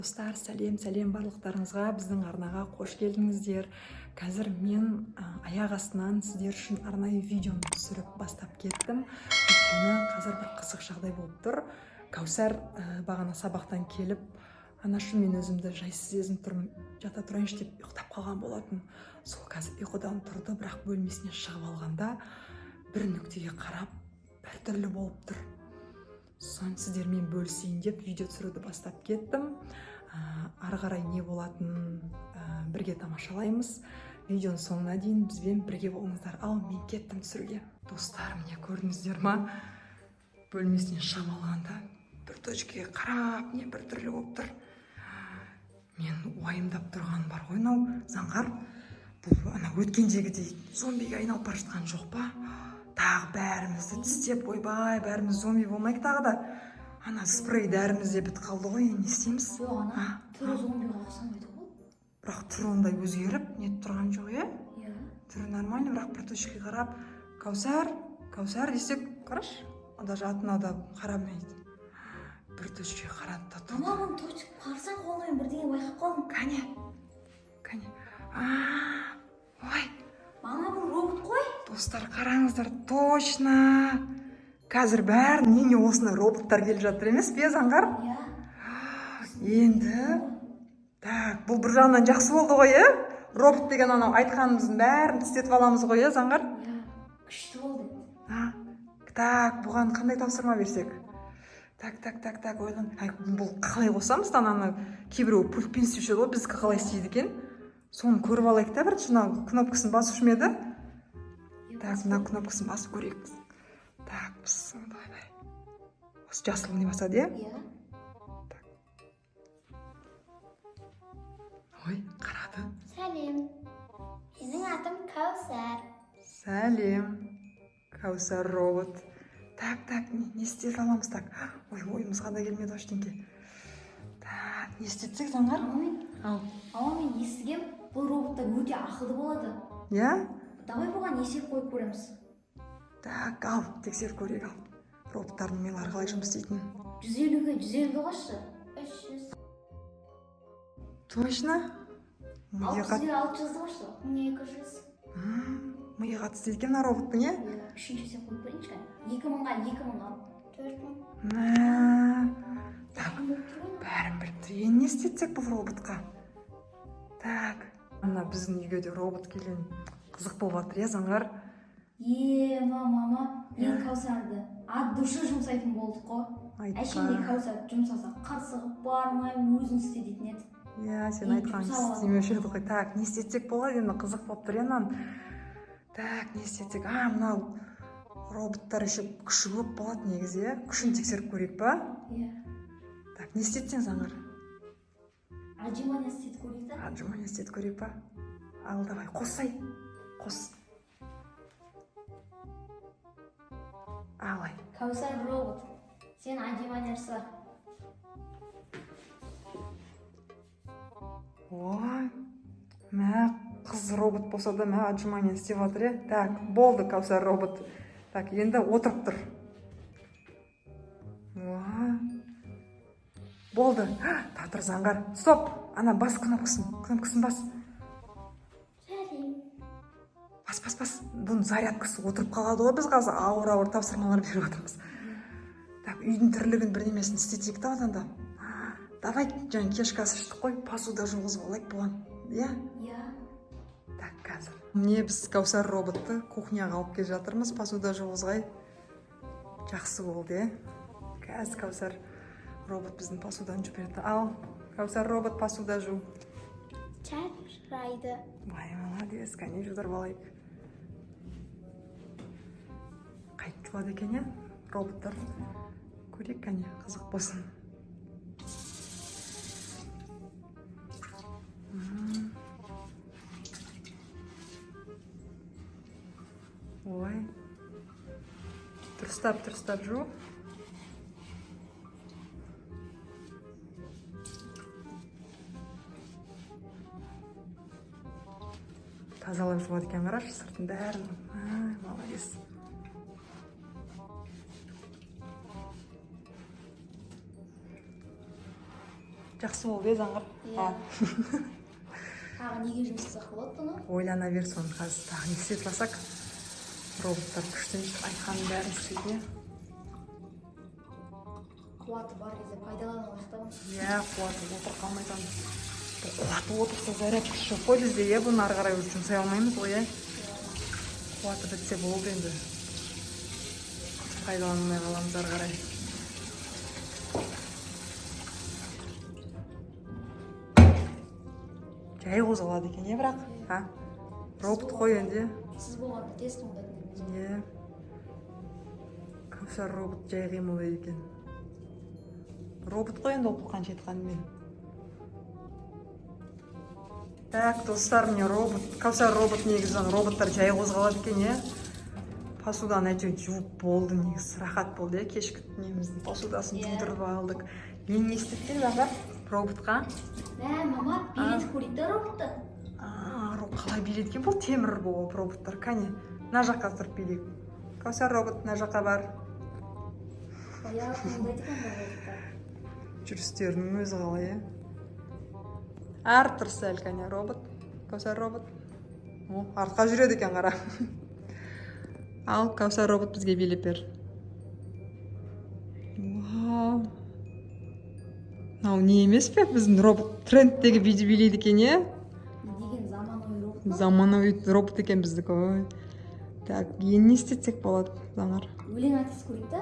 Достар, сәлем барлықтарыңызға, біздің арнаға қош келдіңіздер. Қазір мен аяқ астынан сіздер үшін арнайы видеоны түсіріп бастап кеттім. Өйткені қазір бір қызық жағдай болып тұр. Кәусар бағана сабақтан келіп, анашым мен өзімді жайсыз сезініп тұрмын, жата тұрайыншы деп ұйықтап қалған болатын. Сол қазір ұйқыдан тұрды, бірақ бөлмесіне шығып алғанда бір нүктеге қарап біртүрлі болып тұр. Соны сіздермен бөлісейін деп видео түсіруді бастап кеттім. Ары қарай не болатынын бірге тамашалаймыз. Видеоның соңына дейін бізбен бірге болыңыздар. Ал мен кеттім түсіруге. Достар, міне көрдіңіздер ма? Бөлмесінен шығып алғанда бір точкеге қарап, не бір түрлі болып тұр. Мен уайымдап тұрған бар ғой, мынау заңғар. Бұл ана өткендегідей зомбиге айналып бара жатқан жоқ па? Тағы бәрімізді тістеп, ойбай, бәріміз зомби болмайық тағы да. Ана спрей дәріміз де бітіп қалды ғой, не істейміз? Жоқ, ана түрі зомбиға ұқсамайды ғой. Бірақ түрі ондай өзгеріп, не тұрған жоқ, иә? Иә. Түрі нормальный, бірақ бір точкеге қарап, Кәусар десек, қарашы, даже атына да қарамайды. Бір точкеге қарады да тұрды. Ана бұны точка қарсаң қолымен бірдеңе байқап қалдым. Кәне. Ой. Мама, бұл робот қой. Достар, қараңыздар, точно. Қазір бәрі не осындай роботтар келіп жатыр емес пе, заңғар? Иә. Енді, так, бұл бір жағынан жақсы болды ғой, е? Робот деген анау айтқанымыздың бәрін істетіп аламыз ғой, е, заңғар? Иә, күшті болды. Так, бұған қандай тапсырма берсек? Так, ойлан. Бұл қалай қосамыз, ана кейбіреу пультпен істеуші ғой, біздікі қалай істейді екен? Соны көріп алайық та, бірінші кнопкасын басушы ма еді? Так, мына кнопкасын басып көрейік. Так, давай. Осы жасыл не басады, е? Иә. Ой, қарады. Сәлем. Менің атым Кәусар. Сәлем. Кәусар робот. Так, не істей аламыз, так. Ой, ойымызға да келмеді ештеңке. Так, не істетсек, заңғар? Ама мен естігем, бұл роботтар өте ақылды болады. Иә? Давай бұған есеп қойып көреміз. Так, ал, тексеріп көрейік, ал. Роботтардың милары қалай жұмыс істейтінін. 150-ге 150 қосшы. 300. Точно? 600-ге 600 қосшы. 1200. Миға қатысты екен мына роботтың, е? Үшінші есеп қойып көрейінші. 2000-ға 2000 ал. 4000. Так, бәрін бірді. Не істетсек бұл роботқа? Так, ана біздің үйге де робот келген қызық болып жатыр, е, заңғар? Мама, мен Кәусарды от души жұмсайтын болдық қой. Әшейінде Кәусар жұмсаса қарсығып бармаймын, өзін істе дейтін еді. Иә, сен айтқан істемеуші еді ғой. Так, не істетсек болады, енді қызық болып тұр енан. Так, не істетсек? Мынау роботтар еще күші көп болады негізі, күшін тексеріп көрейік па? Иә. Так, не істетсен, заңғар? Отжимания істетіп көрейік та? Отжимания істетіп көрейік па? Ал, давай, қоссай. Қос. Алай. Кәусар робот, сен отжимания жаса. Ой, мә, қыз робот болса да мә отжимания істеп жатыр, е? Так, болды Кәусар робот. Так, енді отырып тұр. Ой. Болды. Татыр, заңғар. Стоп! Ана бас кнопкасын бас. Бас. Бұның зарядкасы отырып қалады ғой, біз қазір ауыр тапсырмалар беріп отырмыз. Так, үйдің тірлігін бірдемесін істетейік та одан да. Давай, жаңа кешкі ас іштік қой, посуда жуғызып алайық бұған. Иә? Иә. Так, қазір. Міне біз Кәусар роботты кухняға алып келе жатырмыз, посуда жуғызғай. Жақсы болды, е? Қазір Кәусар робот біздің посуданы жуып береді. Ал, Кәусар робот посуда жу. Жарайды. Бай, молодец, кәне жудырып алайық. Қайтып жуады екен, е? Роботтар. Көрейік, кәне, қызық болсын. Ой. Дұрыстап жу. Тазалап жуады екен, қарашы, сыртын бәрін. Молодец. жақсы болды Заңғыр. Иә. Тағы неге жұмыс жасақ болады бұны? Ойлана бер соны қазір тағы не істетіп роботтар күшті айтқанның бәрін істейді. Қуаты бар кезде пайдалана бастауын. Иә, қуаты отыр қалмайдан. Қуаты отырса заряд күші жоқ қой бізде, иә, бұны ары қарай жұмсай алмаймыз ғой, иә. Қуаты бітсе болды енді. Пайдаланмай қаламыз ары қарай. Жай қозғалады екен, е бірақ? Робот қой енді. Сіз болғанда тез қимылдайтын. Иә. Кәусар робот жай қимылдайды екен. Робот қой енді ол қанша айтқанымен. Так, достар, міне робот. Кәусар робот негізі роботтар жай қозғалады екен, е. Посуданы әйтеуір жуып болды, негізі рахат болды, е. Кешкі неміздің посудасын жудырып алдық. Мен не істеткен Заңғар роботқа? Мама, билет көрейді роботты. Қалай билет екен, бұл темір болып роботтар. Кәне, мына жаққа тұрып билейік. Кәусар робот мына жаққа бар. Баяғы қимылдайды екен роботтар. Жүрістерінің өзі қалай, е. Әр тұрса әлі, кәне, робот. Кәусар робот. Артқа жүреді екен, қара. Ал, Кәусар робот бізге билеп бер. Вау. Мынау не емес пе? Біздің робот трендтегі билейді екен, е? Деген заманауи робот. Заманауи робот екен біздікі, ой. Так, енді не істетсек болады, Заңғар? Өлең айтыс көрейік та?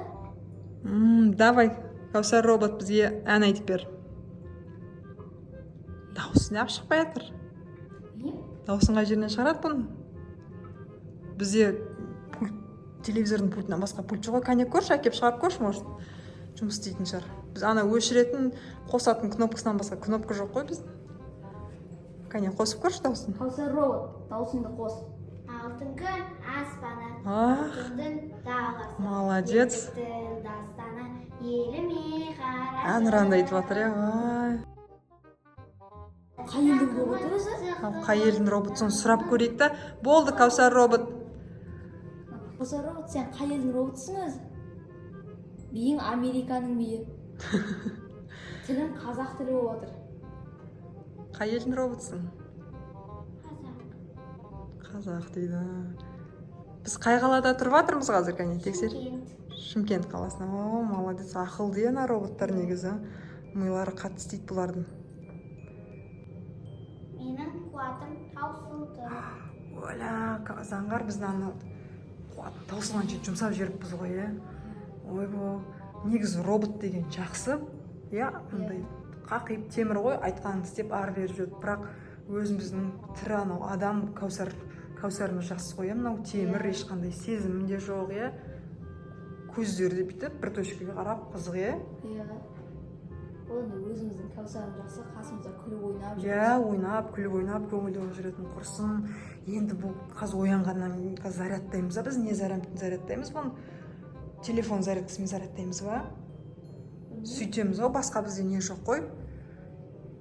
Давай, Кәусар робот бізге ән айтып бер. Дауысы неғып шықпай жатыр? Дауысын қай жерінен шығарады бұны? Бізде телевизордың пультінен басқа пульт жоқ, кәне көрші, әкеп шығарып көрші, может, жұмыс істейтін шығар. Біз ана өшіретін, қосатын кнопкасынан басқа кнопка жоқ қой біздің. Кәне қосып көрші дауысын. Кәусар робот, дауысыңды қос. Алтын күн аспаны, күндің дағасы. Молодец. Ерліктің дастаны, еліме қарасы. Әнұранды айтып жатыр, е, Қай елдің роботы өзі? қай елдің роботын сұрап көрейік та. Болды, Кәусар робот. Кәусар робот, сен қай елдің роботысың өзі? Биің Американың биі. Тілің қазақ тілі болып отыр. Қай елдің роботсың? Қазақ дейді. Біз қай қалада тұрып жатырмыз қазір, кәне, тексер. Шымкент қаласына. О, молодец, ақылды ана роботтар негізі. Милары қатты істейді бұлардың. Менің қуатым таусылды. Оля, Заңғар біздің ана қуатын таусылған жер жұмсап жіберіппіз ғой, е. Ойбо, негізі робот деген жақсы. Иә, мындай қақиып темір ғой, айтқанын істеп ары бері жүреді. Бірақ өзіміздің тірі анау адам Кәусарымыз жақсы ғой, мынау темір ешқандай сезімінде жоқ, е. Көздерді бүйтіп бір точкаға қарап қызық, е. Иә. Ол өзіміздің Кәусарым жақсы, қасымызда күліп ойнап жүреді. Иә, ойнап, күліп ойнап, көңілді жүретін құрсын. Енді бұл қазір оянғаннан кейін зарядтаймыз, біз не зарядтаймыз бұны? Телефон зарядкасымен зарядтаймыз ба? Сөйтеміз, басқа бізде не жоқ қой.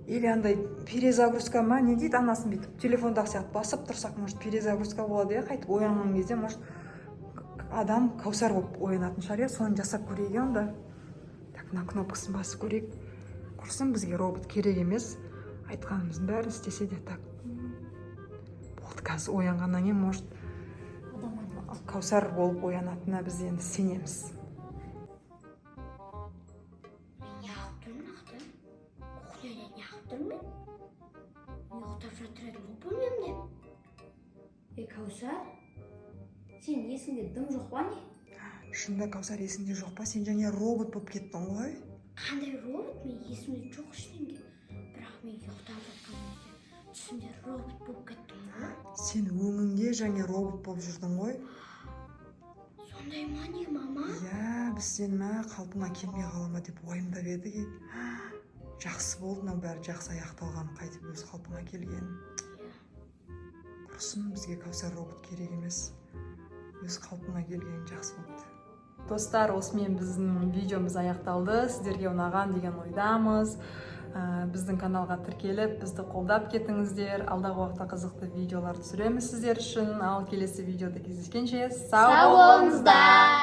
Или андай перезагрузка ма, не дейді, анасын бүйтіп телефондағы сияқты басып тұрсақ, может, перезагрузка болады, е, қайтып оянған кезде, может, адам Кәусар болып оянатын шығар, е, соны жасап көрейік, онда. Так, мына кнопкасын басып көрейік. Құрсын, бізге робот керек емес. Айтқанымыздың бәрін істесе де, так. Болды, қазір оянғаннан кейін, может, Кәусар болып оянатынына біз енді сенеміз. Ұйықтап жатыр едім, ол бөлмемде. Кәусар, сен есіңде дым жоқ па не? Шында, Кәусар, есіңде жоқ па? Сен және робот болып кеттің ғой. Қандай робот? Мен есімде жоқ ештеңе. Бірақ мен ұйықтап жатқан кезде түсімде робот болып кеттім ғой. Сен өңіңде және робот болып жүрдің ғой. Сондай ма не, мама? Иә, біз сен қалпыңа келмей қалама деп уайымдап едік. Жақсы болды, мынау бәрі жақсы аяқталған, қайтып өз қалпыңа келген. Құрсын, бізге Кәусар робот керек емес. Өз қалпыңа келген жақсы болды. Достар, осымен біздің видеомыз аяқталды. Сіздерге ұнаған деген ойдамыз. Біздің каналға тіркеліп, бізді қолдап кетіңіздер. Алдағы уақытта қызықты видеолар түсіреміз сіздер үшін. Ал келесі видеода кездескенше сау болыңыздар.